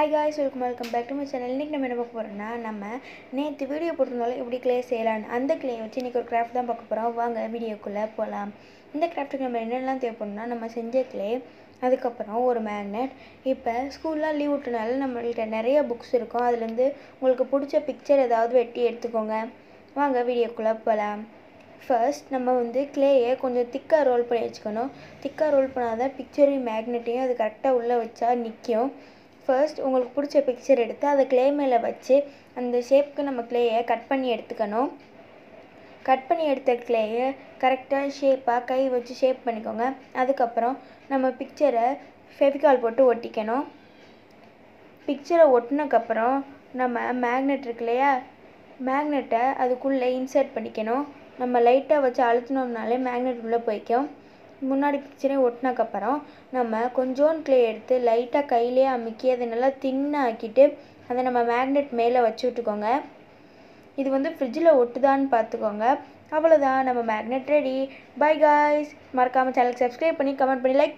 Hi guys, welcome back to my channel. இன்னைக்கு நம்ம என்ன பார்க்க போறோம்னா நம்ம நேத்து வீடியோ போட்டிருந்தாலும் எப்படி க்ளே செய்யலாம் அந்த க்ளே வச்சு இன்னைக்கு ஒரு கிராஃப்ட் தான் பார்க்க போறோம். வாங்க வீடியோக்குள்ள போலாம். இந்த கிராஃப்ட்டுக்கு நம்ம என்னெல்லாம் தேவைப்படும்னா நம்ம செஞ்ச க்ளே, அதுக்கு அப்புறம் ஒரு மேக்னெட். இப்போ ஸ்கூல்ல லீவ் விட்டனால நம்மள்ட்ட நிறைய புக்ஸ் இருக்கும். அதுல இருந்து உங்களுக்கு பிடிச்ச பிக்சர் ஏதாவது வெட்டி எடுத்துக்கோங்க. வாங்க வீடியோக்குள்ள போலாம். ஃபர்ஸ்ட் நம்ம க்ளேயை கொஞ்சம் திக்காக ரோல் பண்ணி வச்சுக்கணும். திக்காக ரோல் பண்ணாதான் பிக்சரையும் மேக்னெட்டையும் அது கரெக்டாக உள்ளே வச்சா நிற்கும். ஃபர்ஸ்ட் உங்களுக்கு பிடிச்ச பிக்சர் எடுத்து அதை க்ளே மேலே வச்சு அந்த ஷேப்புக்கு நம்ம க்ளேயை கட் பண்ணி எடுத்துக்கணும். கட் பண்ணி எடுத்த க்ளேயை கரெக்டாக ஷேப்பாக கை வச்சு ஷேப் பண்ணிக்கோங்க. அதுக்கப்புறம் நம்ம பிக்சரை ஃபெவிகால் போட்டு ஒட்டிக்கணும். பிக்சரை ஒட்டினதுக்கப்புறம் நம்ம மேக்னெட் இருக்கு இல்லையா, மேக்னெட்டை அதுக்குள்ளே இன்சர்ட் பண்ணிக்கணும். நம்ம லைட்டாக வச்சு அழுத்தினோம்னாலே மேக்னெட் உள்ளே போய்க்கும். முன்னாடி பிக்சரை ஒட்டினதுக்கப்புறம் நம்ம கொஞ்சோண்டு க்ளே எடுத்து லைட்டாக கையிலே அமுக்கி அதை நல்லா தின்னாக்கிட்டு அதை நம்ம மேக்னெட் மேலே வச்சு விட்டுக்கோங்க. இது ஃப்ரிட்ஜில் ஒட்டுதான்னு பார்த்துக்கோங்க. அவ்வளோதான், நம்ம மேக்னெட் ரெடி. By guys. மறக்காமல் சேனலுக்கு சப்ஸ்கிரைப் பண்ணி கமெண்ட் பண்ணி லைக்